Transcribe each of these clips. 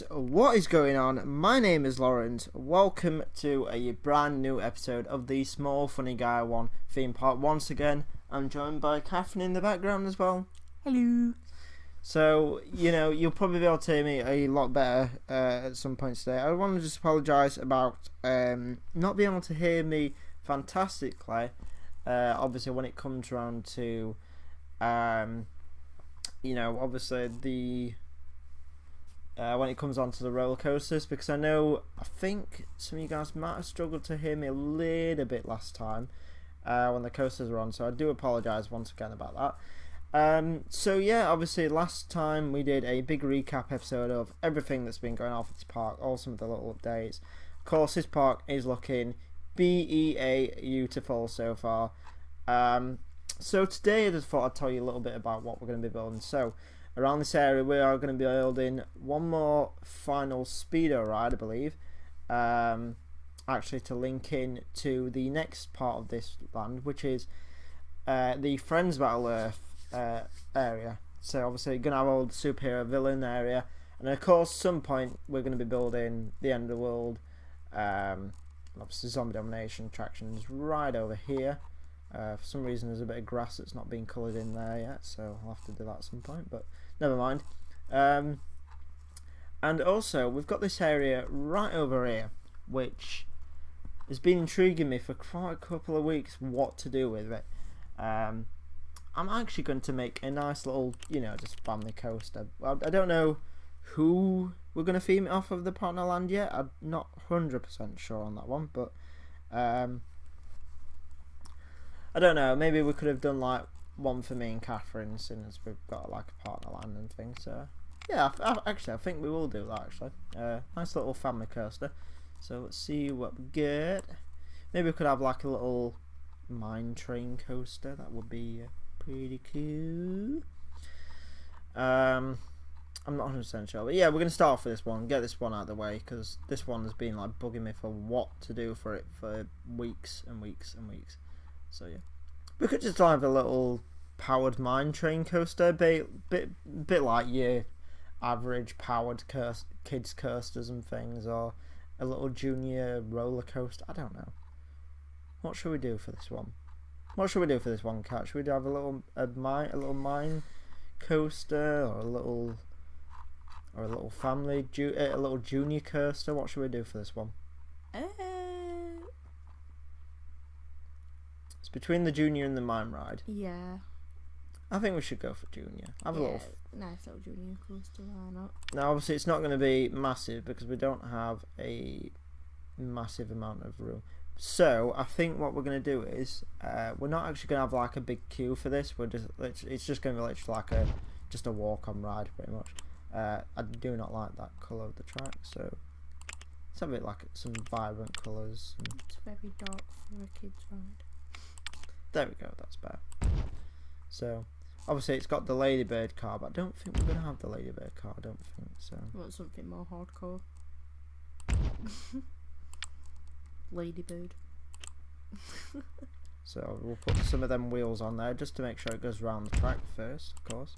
What is going on? My name is Lawrence. Welcome to a brand new episode of the Small Funny Guy 1 theme park. Once again, I'm joined by Catherine in the background as well. Hello. So, you'll probably be able to hear me a lot better at some point today. I want to just apologise about not being able to hear me fantastically. Obviously, when it comes around to, obviously the... when it comes on to the roller coasters, because I think some of you guys might have struggled to hear me a little bit last time when the coasters were on, so I do apologise once again about that. So yeah, obviously last time we did a big recap episode of everything that's been going on for this park, all some of the little updates. Of course, this park is looking beautiful so far. So today I just thought I'd tell you a little bit about what we're going to be building. So around this area we are going to be building one more final speedo ride, I believe, actually to link in to the next part of this land, which is the Friends Battle Earth area. So obviously you're going to have all the superhero villain area, and of course some point we're going to be building the end of the world, obviously zombie domination attractions right over here. For some reason there's a bit of grass that's not being coloured in there yet, so I'll have to do that at some point, but never mind. And also we've got this area right over here which has been intriguing me for quite a couple of weeks what to do with it. I'm actually going to make a nice little, just family coaster. I don't know who we're going to theme it off of the partner land yet. I'm not 100% sure on that one, but I don't know. Maybe we could have done like one for me and Catherine, since we've got like a partner land and things. So yeah, I think we will do that actually. Nice little family coaster. So let's see what we get. Maybe we could have like a little mine train coaster. That would be pretty cool. I'm not 100% sure, but yeah, we're going to start off with this one, get this one out of the way, because this one has been like bugging me for what to do for it for weeks and weeks and weeks. So yeah, we could just have a little powered mine train coaster, bit like your average powered kids coasters and things, or a little junior roller coaster. I don't know. What should we do for this one? What should we do for this one, Cat? Should we have a little mine coaster, or a little family a little junior coaster? What should we do for this one? It's between the junior and the mine ride. Yeah. I think we should go for junior. Have a little nice little junior coaster. Why not? Now, obviously, it's not going to be massive because we don't have a massive amount of room. So I think what we're going to do is we're not actually going to have like a big queue for this. It's just going to be literally like just a walk-on ride, pretty much. I do not like that colour of the track, so let's have it like some vibrant colours. It's very dark for a kid's ride. There we go, that's better. So obviously it's got the Ladybird car, but I don't think we're going to have the Ladybird car. I don't think so. Want something more hardcore? Ladybird. So we'll put some of them wheels on there just to make sure it goes around the track first, of course.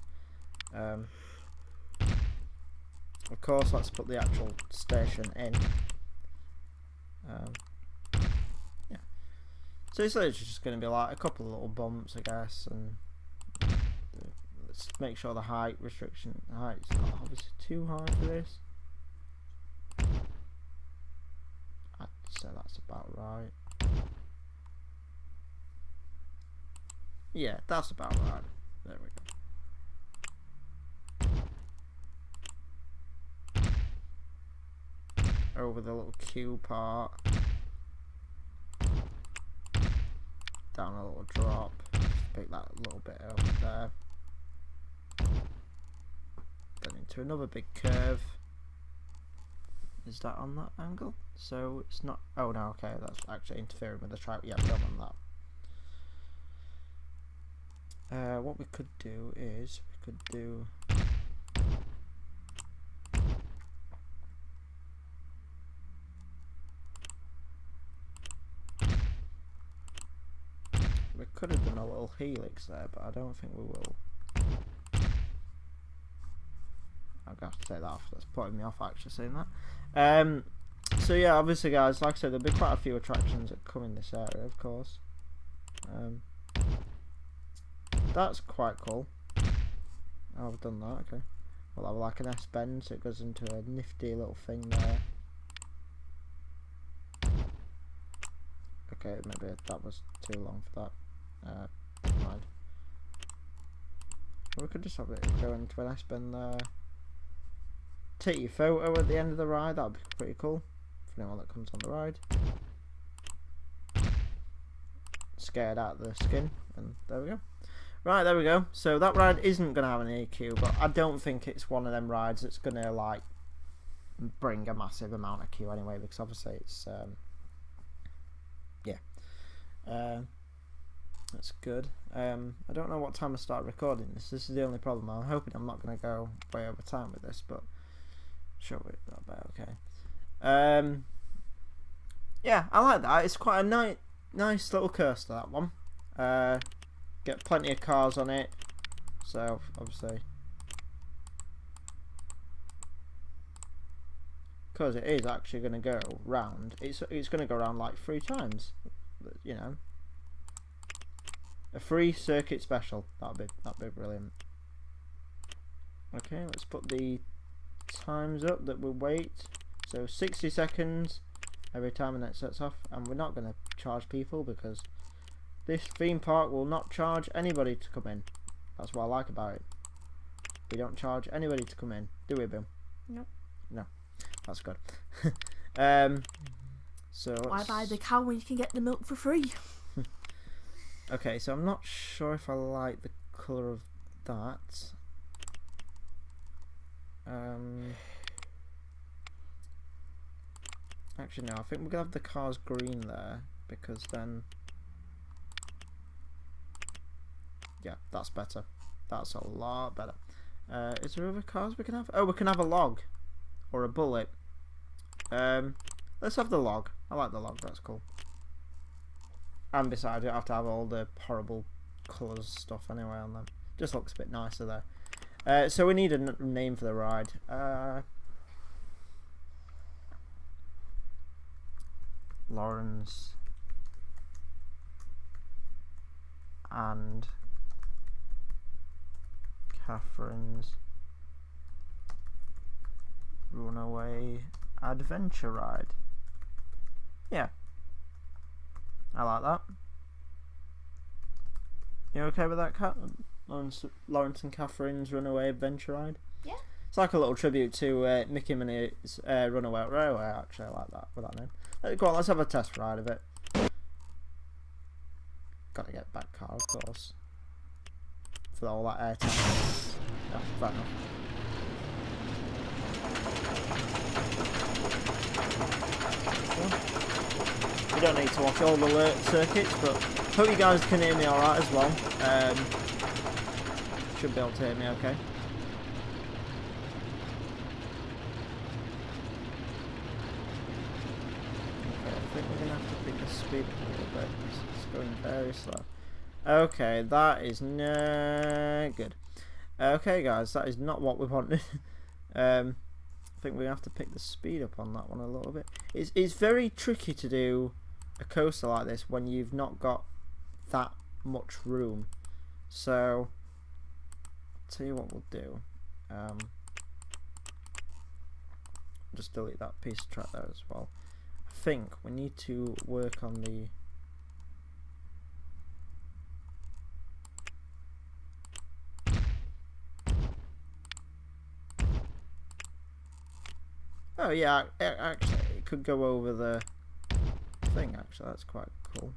Of course, let's put the actual station in. Yeah. So it's literally just going to be like a couple of little bumps, I guess, and let's make sure the height restriction height's not obviously too high for this. I'd say that's about right. Yeah, that's about right. There we go. Over the little queue part. Down a little drop. Just pick that little bit up there. Then into another big curve. Is that on that angle? So it's not. Oh no, okay, that's actually interfering with the track. Yeah, we don't want that. What we could do is we could do. We could have done a little helix there, but I don't think we will. I'm going to have to take that off. That's putting me off actually saying that. So yeah, obviously guys, like I said, there'll be quite a few attractions that come in this area, of course. That's quite cool. Oh, I've done that, okay. We'll have like an S-bend, so it goes into a nifty little thing there. Okay, maybe that was too long for that. Never mind. We could just have it go into an S-bend there. Take your photo at the end of the ride, that would be pretty cool. For anyone that comes on the ride. Scared out of the skin, and there we go. Right, there we go. So that ride isn't going to have an AQ, but I don't think it's one of them rides that's going to like bring a massive amount of queue anyway, because obviously it's that's good. I don't know what time I start recording this. This is the only problem. I'm hoping I'm not going to go way over time with this, but sure, that'll be okay. Yeah, I like that. It's quite a nice little coaster, that one. Get plenty of cars on it, so obviously, because it is actually going to go round. It's going to go around like 3 times. You know, a free circuit special. That'd be brilliant. Okay, let's put the times up that we wait. So 60 seconds every time the net sets off, and we're not going to charge people because this theme park will not charge anybody to come in. That's what I like about it. We don't charge anybody to come in, do we, Bill? No. No, that's good. So why buy the cow when you can get the milk for free? Okay, so I'm not sure if I like the colour of that. Actually, no, I think we're going to have the cars green there, because then... Yeah, that's better. That's a lot better. Is there other cars we can have? Oh, we can have a log. Or a bullet. Let's have the log. I like the log, that's cool. And besides, you don't have to have all the horrible colours stuff anyway on them. Just looks a bit nicer there. So we need a name for the ride. Lawrence and Catherine's Runaway Adventure Ride. Yeah, I like that. You okay with that, Kat? Lawrence and Catherine's Runaway Adventure Ride? Yeah. It's like a little tribute to Mickey and Minnie's Runaway Railway, actually. I like that with that name. Go on, let's have a test ride of it. Gotta get back car, of course. For all that airtime. Yeah, fair enough. You don't need to watch all the circuits, but hope you guys can hear me alright as well. Should be able to hear me okay. I think we're going to have to pick the speed up a little bit. It's going very slow. Okay, that is no good. Okay, guys, that is not what we wanted. I think we're going to have to pick the speed up on that one a little bit. It's very tricky to do a coaster like this when you've not got that much room. So, I'll tell you what we'll do. Just delete that piece of track there as well. I think we need to work on the oh yeah, actually it could go over the thing, actually. That's quite cool.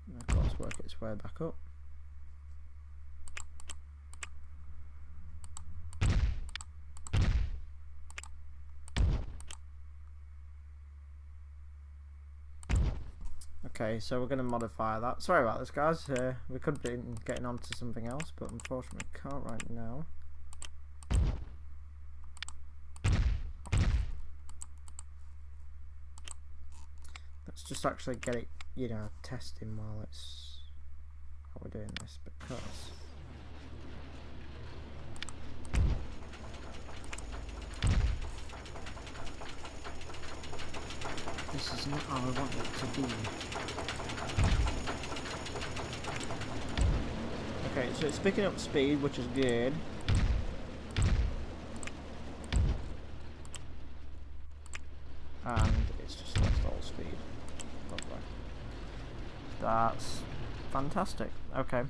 And of course work its way back up. Okay, so we're going to modify that. Sorry about this, guys. We could be getting on to something else, but unfortunately we can't right now. Let's just actually get it, you know, testing while it's while we're doing this, because this is not how I want it to be. Okay, so it's picking up speed, which is good. And it's just lost all speed. Lovely. That's fantastic. Okay.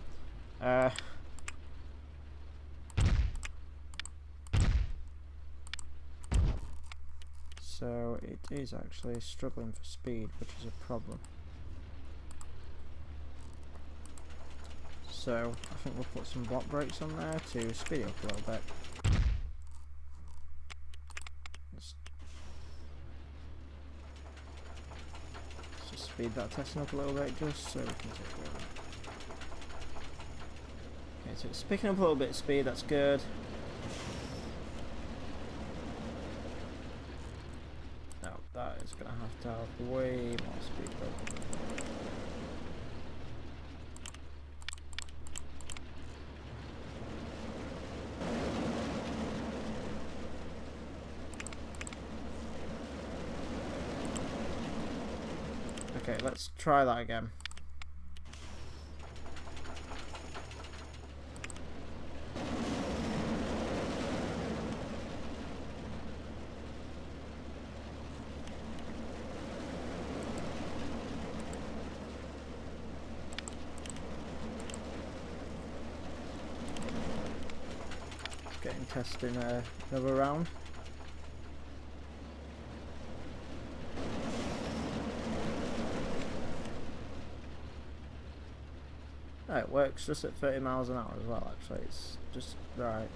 So it is actually struggling for speed, which is a problem. So I think we'll put some block brakes on there to speed it up a little bit. Let's just speed that testing up a little bit, just so we can take it over. Okay, so it's picking up a little bit of speed, that's good. No, that is going to have way more speed though. Okay, let's try that again. Let's get in testing another round. Oh, it works just at 30 miles an hour as well, actually. It's just right.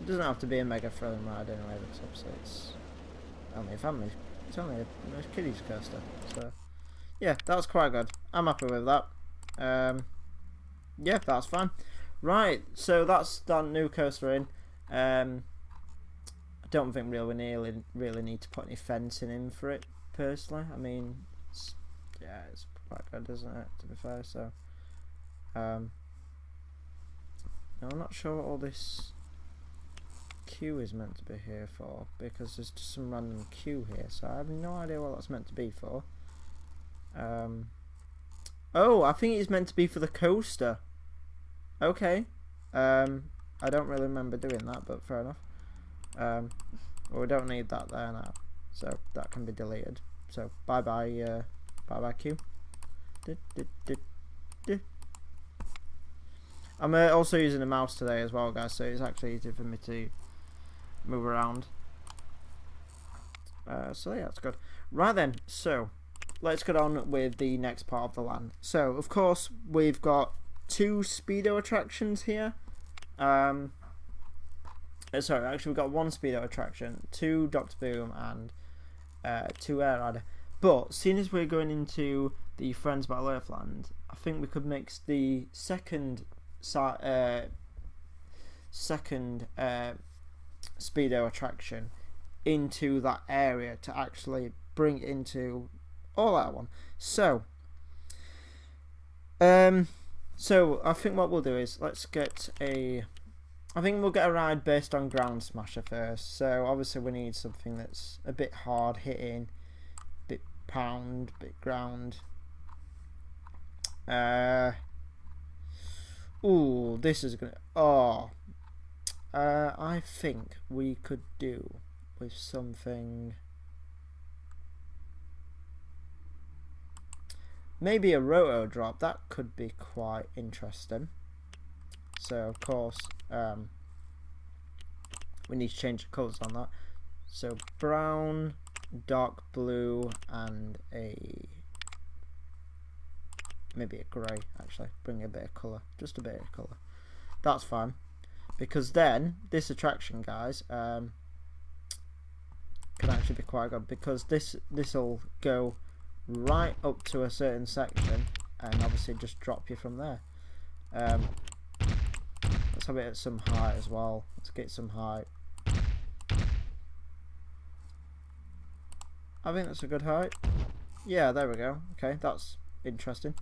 It doesn't have to be a mega thrilling ride anyway, because obviously it's only a family. It's only a kiddies coaster. So, yeah, that's quite good. I'm happy with that. Yeah, that's fine. Right, so that's that new coaster in. I don't think we really need to put any fencing in for it, personally. I mean, yeah, it's quite good, isn't it, to be fair, so no, I'm not sure what all this queue is meant to be here for, because there's just some random queue here, so I have no idea what that's meant to be for. Oh, I think it's meant to be for the coaster. Okay. I don't really remember doing that, but fair enough. Well, we don't need that there now, so that can be deleted. So bye bye queue. I'm also using a mouse today as well, guys, so it's actually easy for me to move around. So yeah, that's good. Right then, so let's get on with the next part of the land. So of course we've got 2 speedo attractions here. Sorry, actually we've got 1 speedo attraction, 2 Dr. Boom, and 2 Air Rider. But seeing as we're going into the Friends Battle Earthland, I think we could mix the second speedo attraction into that area to actually bring it into all that one. So I think what we'll do is I think we'll get a ride based on Ground Smasher first. So obviously we need something that's a bit hard hitting, bit pound, bit ground. Ooh, this is gonna. I think we could do with something. Maybe a roto drop. That could be quite interesting. So of course, we need to change the colours on that. So brown, dark blue, and maybe a grey. Actually, bring a bit of colour, just a bit of colour. That's fine, because then this attraction, guys, can actually be quite good, because this'll go right up to a certain section and obviously just drop you from there. Let's have it at some height as well. Let's get some height. I think that's a good height. Yeah, there we go. Okay, that's interesting.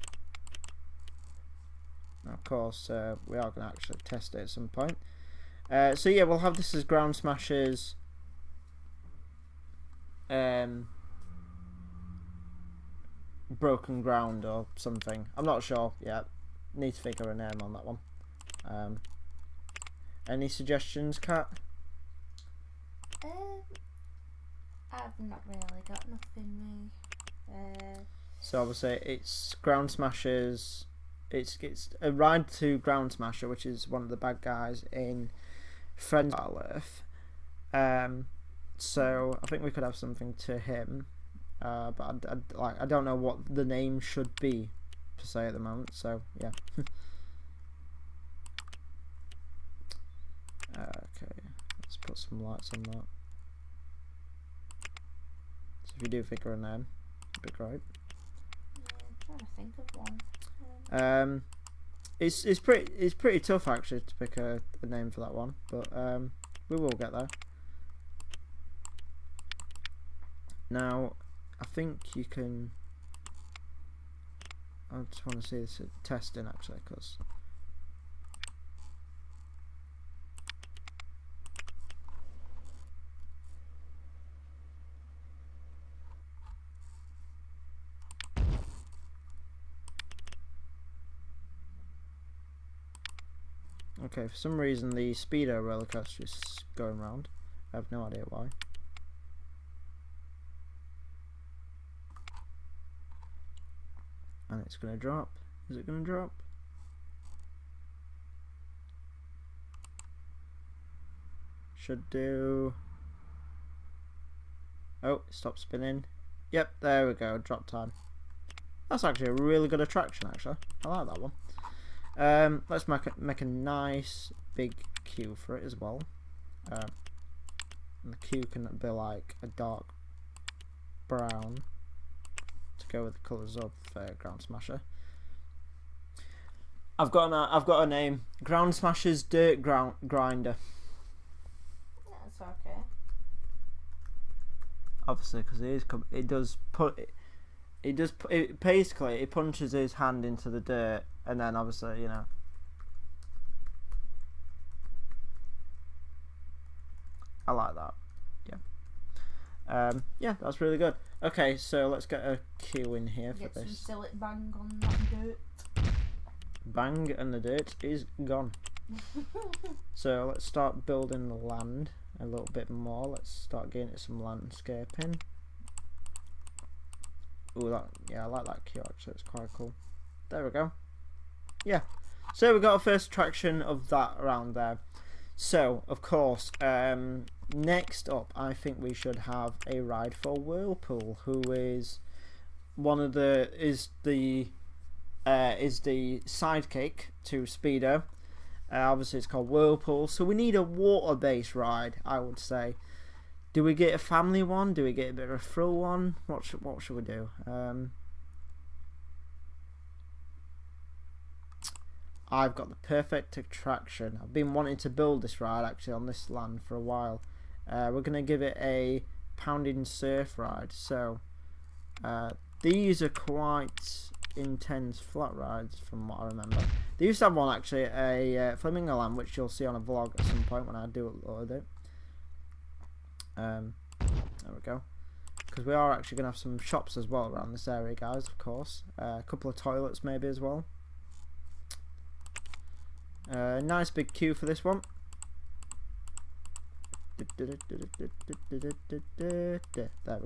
Now, of course, we are going to actually test it at some point. So yeah, we'll have this as Ground Smashers. Broken Ground or something. I'm not sure yet. Need to figure a name on that one. Any suggestions, Kat? I've not really got nothing, me. So obviously it's Ground Smashers. It's a ride to Ground Smasher, which is one of the bad guys in Friends Battle Earth. So I think we could have something to him, but I don't know what the name should be per se at the moment. So yeah. Okay, let's put some lights on that. So if you do figure a name, it'd be great. Yeah, I'm trying to think of one. It's pretty tough actually to pick a name for that one, but we will get there. Now, I think you can. I just want to see this testing actually, because. Okay, for some reason the speedo roller coaster is going round. I have no idea why. And it's going to drop. Is it going to drop? Should do. Oh, stop spinning. Yep, there we go. Drop time. That's actually a really good attraction. Actually, I like that one. Let's make a nice big queue for it as well. And the queue can be like a dark brown to go with the colours of Ground Smasher. I've got a name. Ground Smasher's Dirt Grinder. That's okay. Obviously, because it basically it punches his hand into the dirt, and then obviously, you know. I like that. Yeah. Yeah, that's really good. Okay, so let's get a queue in here for Get this. some sillet bang on that dirt. Bang, and the dirt is gone. So let's start building the land a little bit more. Let's start getting some landscaping. Ooh, I like that queue actually. It's quite cool. There we go. Yeah. So we got our first attraction of that around there. So of course, next up, I think we should have a ride for Whirlpool, who is the sidekick to Speedo. Obviously, it's called Whirlpool, so we need a water-based ride, I would say. Do we get a family one? Do we get a bit of a thrill one? What should we do? I've got the perfect attraction. I've been wanting to build this ride actually on this land for a while. We're going to give it a pounding surf ride. So these are quite intense flat rides from what I remember. They used to have one actually at a Flamingo Land, which you'll see on a vlog at some point when I do upload it. There we go. Because we are actually going to have some shops as well around this area, guys, of course. A couple of toilets maybe as well. Nice big queue for this one. There we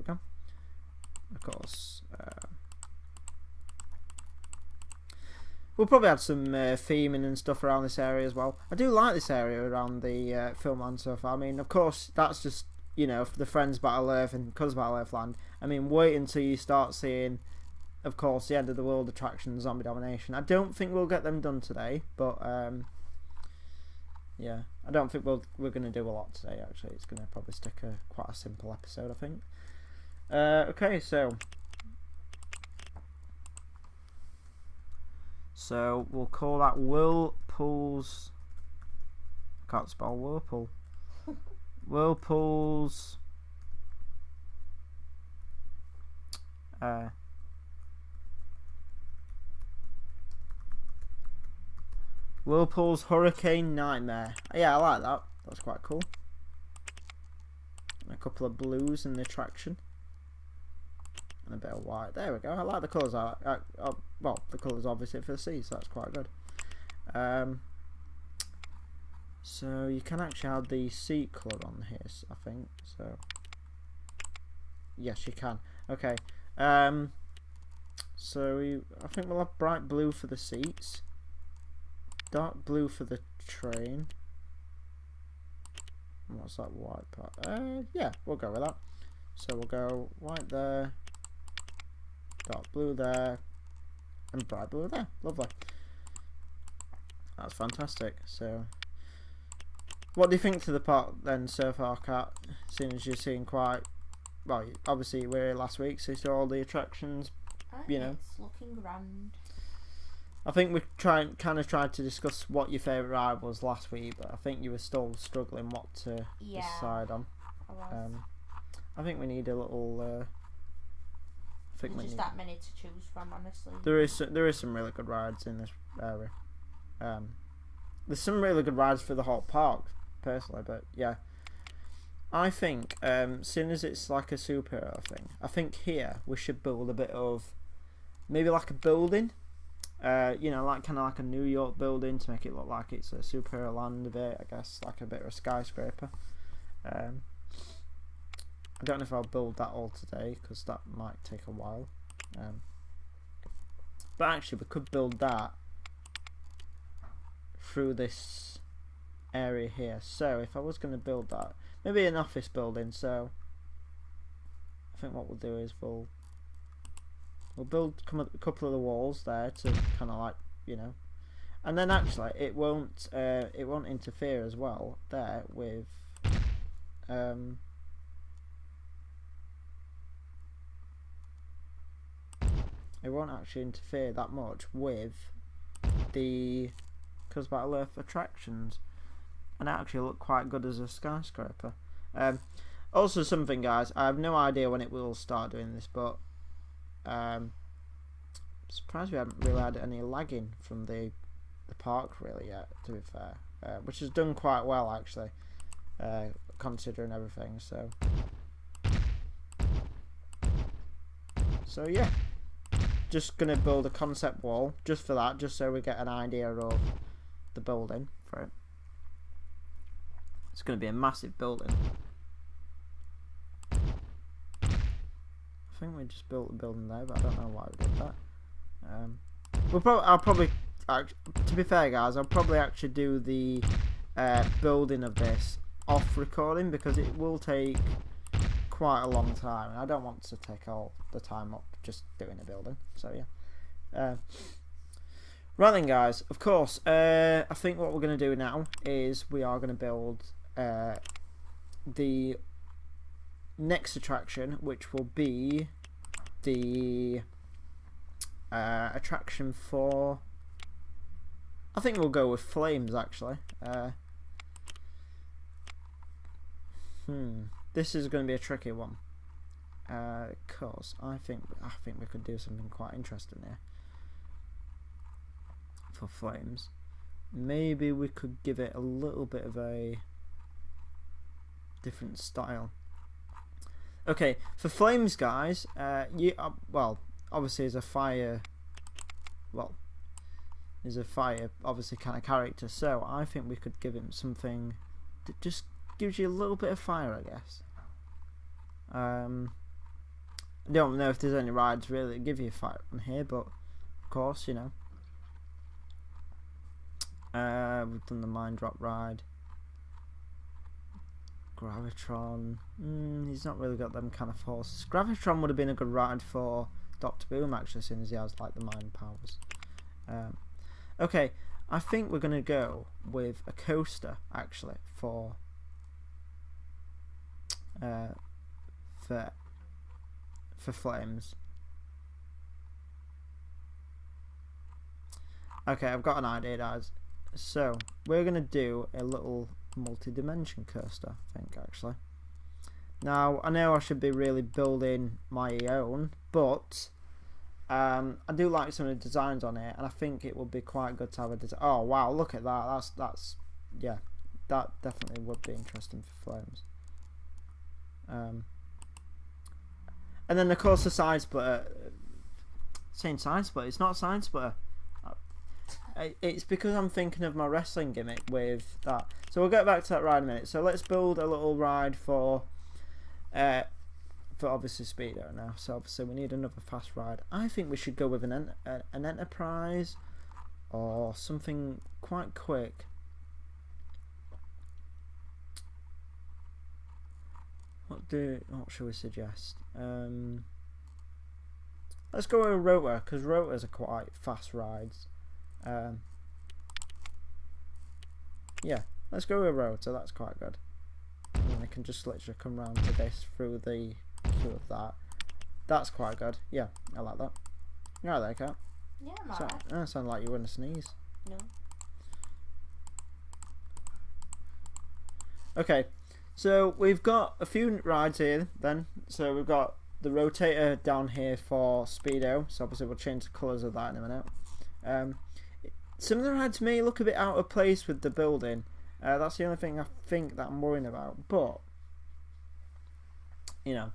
go. Of course. We'll probably have some theming and stuff around this area as well. I do like this area around the film land so far. I mean, of course, that's just, you know, for the Friends Battle Earth and Cuz Battle Earth land. I mean, wait until you start seeing, of course, the End of the World attraction, Zombie Domination. I don't think we'll get them done today, but yeah, I don't think we're going to do a lot today. Actually, it's going to probably stick quite a simple episode, I think. Okay, so we'll call that Whirlpool's. I can't spell Whirlpool. Whirlpool's Whirlpool's Hurricane Nightmare. Yeah, I like that. That's quite cool. A couple of blues in the attraction. And a bit of white. There we go. I like the colours. Well, the colours obviously for the sea, so that's quite good. So you can actually have the sea colour on here, I think. So yes, you can. Okay. So I think we'll have bright blue for the seats. Dark blue for the train. What's that white part? Yeah, we'll go with that. So we'll go white there, dark blue there, and bright blue there. Lovely. That's fantastic. So, what do you think to the park then so far, Kat? Seeing as you're seeing quite, well, obviously we were here last week, so you saw all the attractions. You know, it's looking grand. I think we kind of tried to discuss what your favourite ride was last week, but I think you were still struggling what to decide on. I was. I think we need a little. There's just that many to choose from, honestly. There is some really good rides in this area. There's some really good rides for the whole park, personally, but yeah. I think, seeing as it's like a superhero thing, I think here we should build a bit of, maybe like a building. You know, like kind of like a New York building to make it look like it's a superhero land a bit, I guess, like a bit of a skyscraper. I don't know if I'll build that all today because that might take a while. But actually we could build that through this area here. So if I was going to build that, maybe an office building, so I think what we'll do is we'll build a couple of the walls there to kind of like, you know, and then actually it won't interfere as well there with it won't actually interfere that much with the Cause Battle Earth attractions, and it actually look quite good as a skyscraper. Also something, guys, I have no idea when it will start doing this, but surprised we haven't really had any lagging from the park really yet, to be fair, which has done quite well actually, considering everything. So yeah, just gonna build a concept wall just for that, just so we get an idea of the building for it. It's gonna be a massive building. I think we just built the building there, but I don't know why we did that. I'll probably, to be fair, guys, I'll probably actually do the building of this off recording because it will take quite a long time, and I don't want to take all the time up just doing a building. So yeah. Right then, guys. Of course, I think what we're going to do now is we are going to build the next attraction, which will be the attraction for, I think we'll go with flames actually. This is going to be a tricky one, because I think we could do something quite interesting here for flames. Maybe we could give it a little bit of a different style. Okay, for flames, guys, well, obviously as a fire, obviously kind of character, so I think we could give him something that just gives you a little bit of fire, I guess. I don't know if there's any rides really that give you fire on here, but of course, you know. We've done the Mine Drop ride. Gravitron, he's not really got them kind of forces. Gravitron would have been a good ride for Dr. Boom actually, as soon as he has like the mind powers. Okay, I think we're gonna go with a coaster actually for flames. Okay, I've got an idea, guys. So we're gonna do a little multi-dimension coaster, I think actually. Now, I know I should be really building my own, but I do like some of the designs on it, and I think it would be quite good to have a design. Oh wow, look at that! That's yeah, that definitely would be interesting for Flames. And then of course the side splitter. Saying side splitter, it's not side splitter. It's because I'm thinking of my wrestling gimmick with that. So we'll get back to that ride in a minute. So let's build a little ride for obviously Speedo now. So obviously we need another fast ride. I think we should go with an Enterprise or something quite quick. What should we suggest? Let's go with a Rotor, because Rotors are quite fast rides. Yeah, let's go with a Rotor, that's quite good. And I can just literally come round to this through the queue of that. That's quite good. Yeah, I like that. You're right there, Kat. Yeah, I'm alright. That sounded like you were going to sneeze. No. Okay, so we've got a few rides here then. So we've got the rotator down here for Speedo. So obviously we'll change the colours of that in a minute. Some of the rides may look a bit out of place with the building. That's the only thing I think that I'm worrying about. But, you know,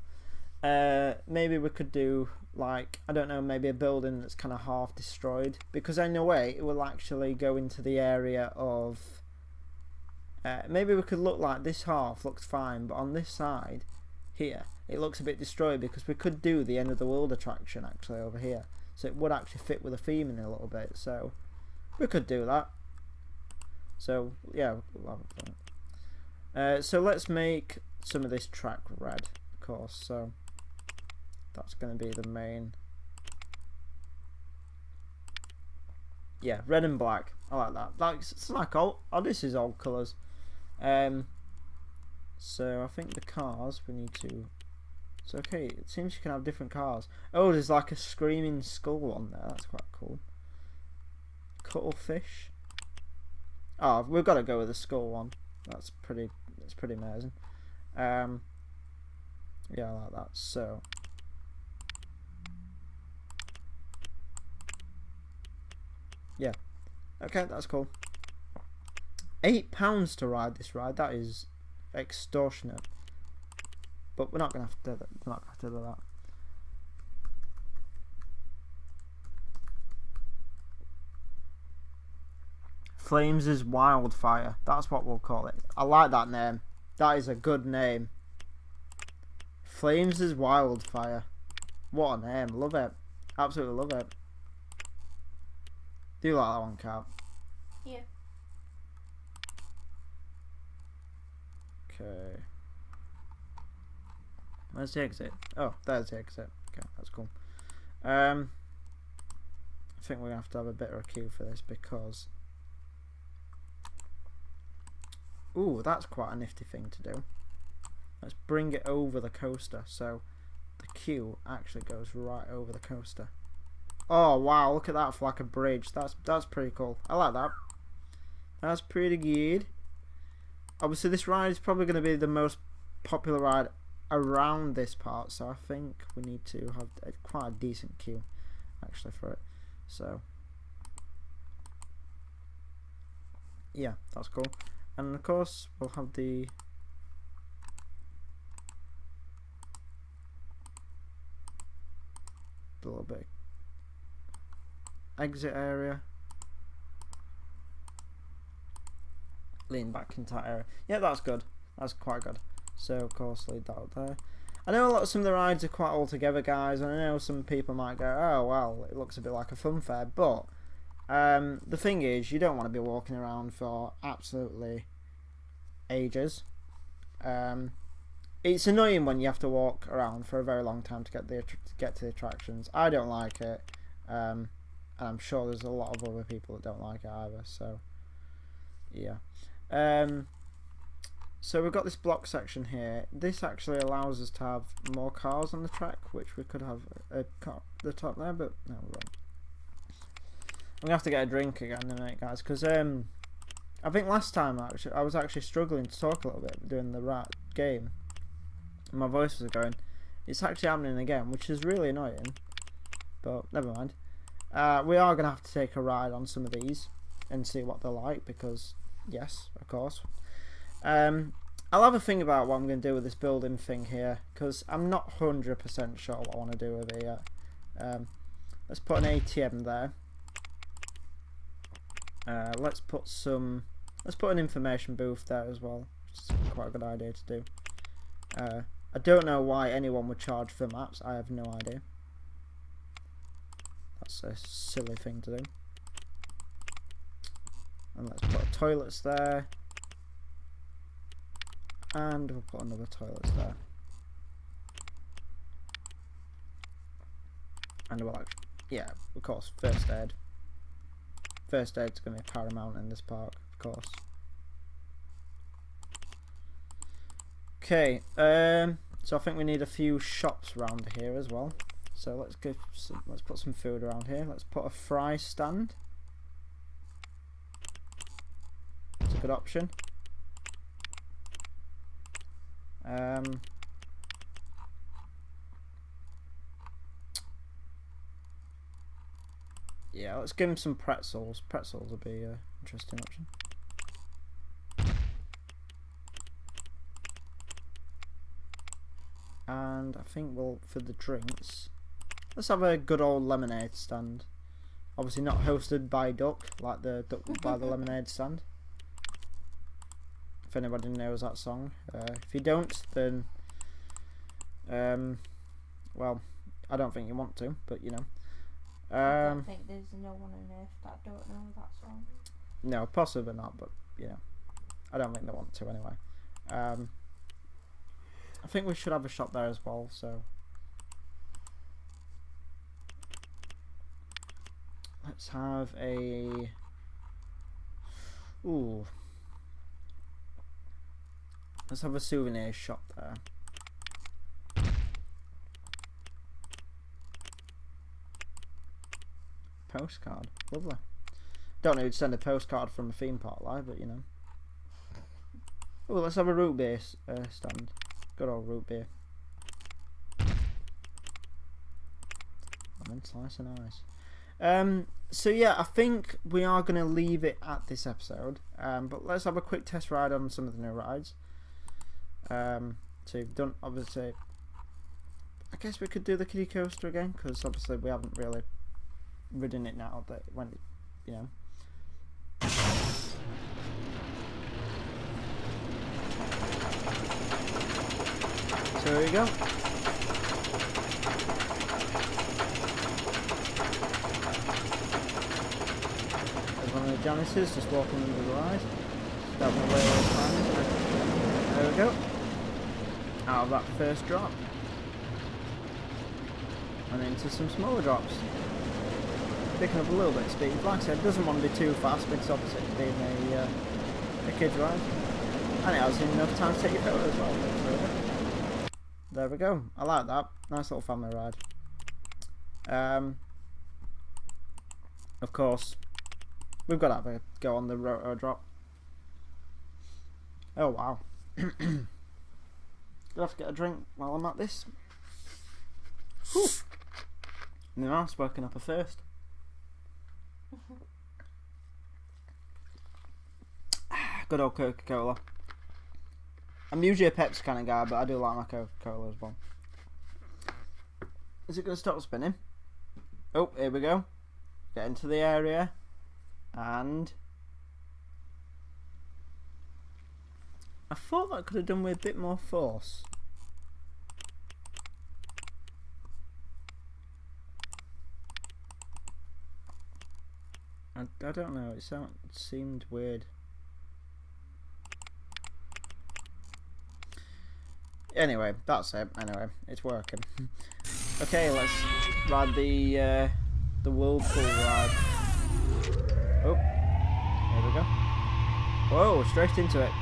maybe we could do, like, I don't know, maybe a building that's kind of half destroyed. Because in a way, it will actually go into the area of... maybe we could look like this half looks fine, but on this side here, it looks a bit destroyed because we could do the end of the world attraction actually over here. So it would actually fit with the theme in a little bit. So we could do that. So yeah, we'll have fun. So let's make some of this track red, of course. So that's going to be the main. Yeah, red and black. I like that. It's like all. Oh, this is old colours. So I think the cars we need to. It's okay. It seems you can have different cars. Oh, there's like a screaming skull on there. That's quite cool. Cuttlefish. Oh, we've got to go with the skull one. That's pretty amazing. Yeah, I like that. So. Yeah. Okay, that's cool. £8 to ride this ride. That is extortionate. But we're not gonna have to do that. We're not gonna have to do that. Flames is Wildfire. That's what we'll call it. I like that name. That is a good name. Flames is Wildfire. What a name. Love it. Absolutely love it. Do you like that one, Kat? Yeah. Okay. Where's the exit? Oh, there's the exit. Okay, that's cool. I think we're gonna have to have a bit of a queue for this because. Ooh, that's quite a nifty thing to do. Let's bring it over the coaster, so the queue actually goes right over the coaster. Oh wow, look at that for like a bridge. That's pretty cool. I like that. That's pretty good. Obviously this ride is probably going to be the most popular ride around this part, so I think we need to have quite a decent queue actually for it. So yeah, that's cool. And of course we'll have the little bit exit area. Lean back into that area. Yeah, that's good. That's quite good. So of course leave that up there. I know some of the rides are quite all together, guys, and I know some people might go, oh well, it looks a bit like a fun fair, but the thing is, you don't want to be walking around for absolutely ages. It's annoying when you have to walk around for a very long time to get to the attractions. I don't like it, and I'm sure there's a lot of other people that don't like it either. So yeah. So we've got this block section here. This actually allows us to have more cars on the track, which we could have a car at the top there, but no, we won't. I'm gonna have to get a drink again in a minute, guys, because I think last time I was actually struggling to talk a little bit doing the game. My voice was going. It's actually happening again, which is really annoying. But never mind. We are going to have to take a ride on some of these and see what they're like because, yes, of course. I'll have a think about what I'm going to do with this building thing here because I'm not 100% sure what I want to do with it yet. Let's put an ATM there. Let's put an information booth there as well. Which is quite a good idea to do. I don't know why anyone would charge for maps. I have no idea. That's a silly thing to do. And let's put toilets there. And we'll put another toilet there. And we'll yeah, of course, first aid. First aid's going to be paramount in this park, of course. Okay, so I think we need a few shops around here as well. So let's put some food around here. Let's put a fry stand. It's a good option. Yeah, let's give him some pretzels. Pretzels would be an interesting option. And I think for the drinks, let's have a good old lemonade stand. Obviously not hosted by Duck, like the Duck by the lemonade stand. If anybody knows that song. If you don't, then well, I don't think you want to, but you know. I don't think there's no one on earth that don't know that song. No, possibly not, but you know, I don't think they want to anyway. I think we should have a shop there as well, so let's have a let's have a souvenir shop there. Postcard, lovely. Don't know who'd send a postcard from a theme park live, but you know. Oh, let's have a root beer stand. Good old root beer. Lemon slice and ice. So yeah, I think we are going to leave it at this episode. But let's have a quick test ride on some of the new rides. So you've done, obviously, I guess we could do the kiddie coaster again, because obviously we haven't really ridden it now that when it, you know. So here we go. There's one of the Janices just walking under the ride. That one way all the time, isn't it? There we go. Out of that first drop. And into some smaller drops. Picking up a little bit of speed. Like I said, it doesn't want to be too fast because obviously it's being a kid's ride. And it has enough time to take your photo as well. There we go. I like that. Nice little family ride. Of course, we've got to have a go on the roto drop. Oh wow. Do I have to get a drink while I'm at this? Whew. My mouth's working up a thirst. Good old Coca-Cola. I'm usually a Pepsi kind of guy, but I do like my Coca-Cola as well. Is it going to stop spinning? Oh, here we go. Get into the area. And I thought that could have done with a bit more force. I don't know, it seemed weird. Anyway, that's it. Anyway, it's working. Okay, let's ride the whirlpool ride. Oh, there we go. Whoa, straight into it.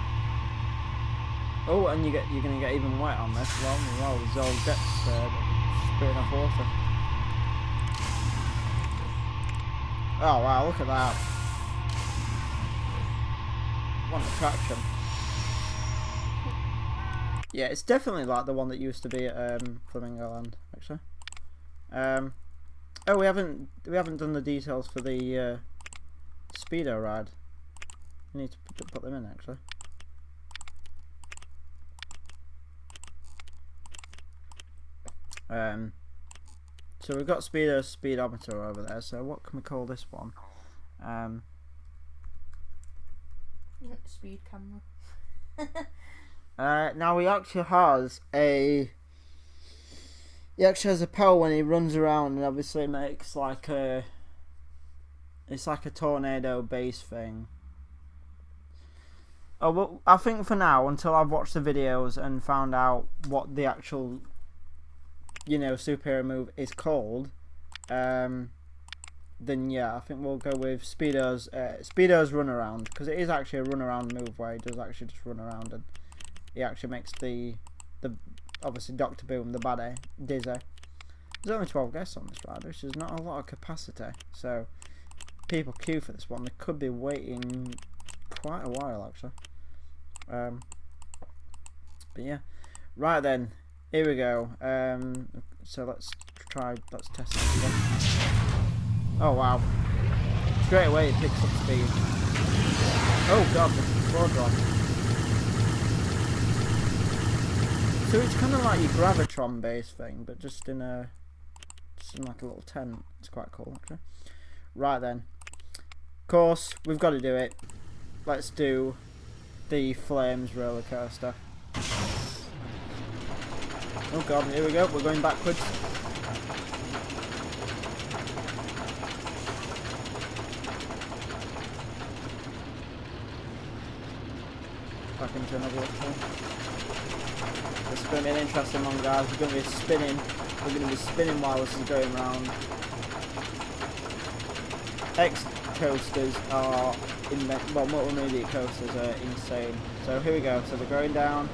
Oh, and you're gonna get even wet on this. Well, there's all jets spitting off water. Oh wow, look at that. What an attraction. Yeah, it's definitely like the one that used to be at Flamingo Land, actually. Oh, we haven't done the details for the speedo ride. We need to put them in, actually. So we've got speedometer over there. So what can we call this one? Speed camera. Now he actually has a power when he runs around, and obviously makes like it's like a tornado base thing. Oh, well, I think for now, until I've watched the videos and found out what the actual, superhero move is called, then yeah, I think we'll go with Speedo's run around, because it is actually a run around move where he does actually just run around, and he actually makes the obviously Dr. Boom, the baddie, dizzy. There's only 12 guests on this ride, which is not a lot of capacity, so people queue for this one. They could be waiting quite a while, actually. But yeah, right then, here we go. So let's test this again. Oh wow, straight away it picks up speed. Oh god, the floor drop. So it's kind of like your Gravitron base thing, but just in like a little tent. It's quite cool, actually. Right then, of course we've got to do it. Let's do the Flames roller coaster. Oh god, here we go. We're going backwards. Back into another one. This is going to be an interesting one, guys. We're going to be spinning. We're going to be spinning while this is going round. X coasters are multimedia coasters are insane. So here we go. So they're going down,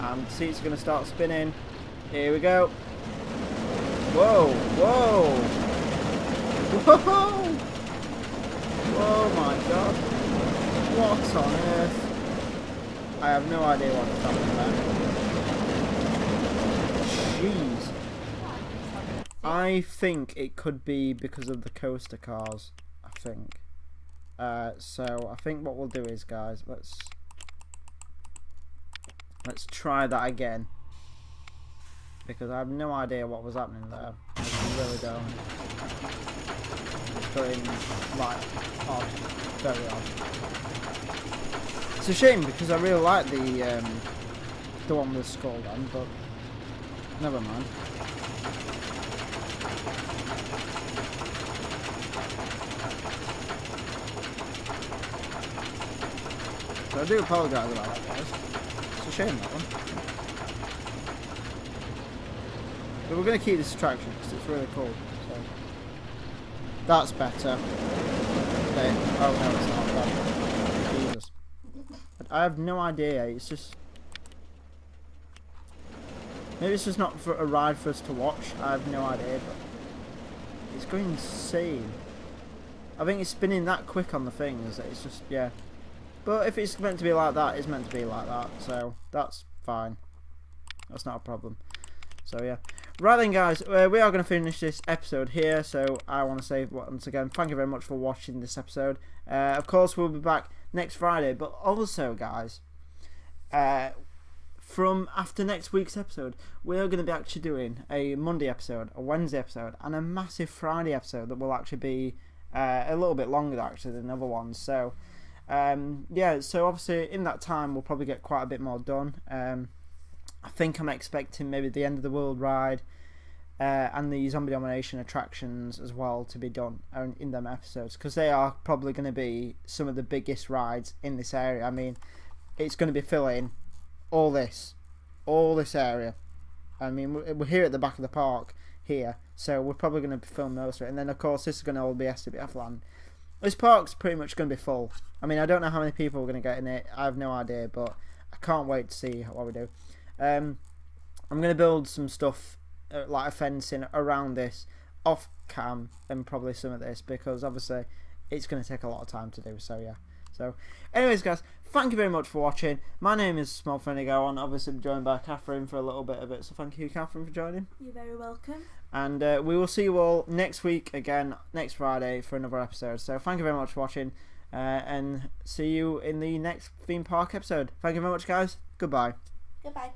and the seats are going to start spinning. Here we go. Whoa! Whoa! Whoa! Oh my god! What on earth? I have no idea what is happening there. Jeez. I think it could be because of the coaster cars. I think. So I think what we'll do is, guys, let's try that again, because I have no idea what was happening there. I really don't. It's going like odd, very odd. It's a shame because I really like the one with the skull on, but never mind. So I do apologise about that, guys. It's a shame, that one. But we're going to keep this attraction because it's really cool. So that's better. Okay. Oh no, it's not that. Jesus. But I have no idea. It's just... maybe it's just not for a ride for us to watch. I have no idea, but it's going insane. I think it's spinning that quick on the things that it's just, yeah. But if it's meant to be like that, it's meant to be like that. So that's fine. That's not a problem. So yeah. Right then, guys, we are going to finish this episode here. So I want to say once again, thank you very much for watching this episode. Of course, we'll be back next Friday. But also, guys, from after next week's episode, we are going to be actually doing a Monday episode, a Wednesday episode, and a massive Friday episode that will actually be a little bit longer actually than other ones. So yeah, so obviously in that time we'll probably get quite a bit more done. I think I'm expecting maybe the End of the World ride and the Zombie Domination attractions as well to be done in them episodes, because they are probably going to be some of the biggest rides in this area. I mean, it's going to be filling all this area. I mean, we're here at the back of the park here, so we're probably going to film most of it. And then of course this is going to all be SCBF land. This park's pretty much going to be full. I mean, I don't know how many people are going to get in it. I have no idea, but I can't wait to see what we do. I'm going to build some stuff like a fencing around this off cam, and probably some of this, because obviously it's going to take a lot of time to do. So yeah. So, anyways, guys, thank you very much for watching. My name is Small Fenigo, and obviously I'm joined by Catherine for a little bit of it. So thank you, Catherine, for joining. You're very welcome. And we will see you all next week again, next Friday, for another episode. So thank you very much for watching, and see you in the next theme park episode. Thank you very much, guys. Goodbye. Goodbye.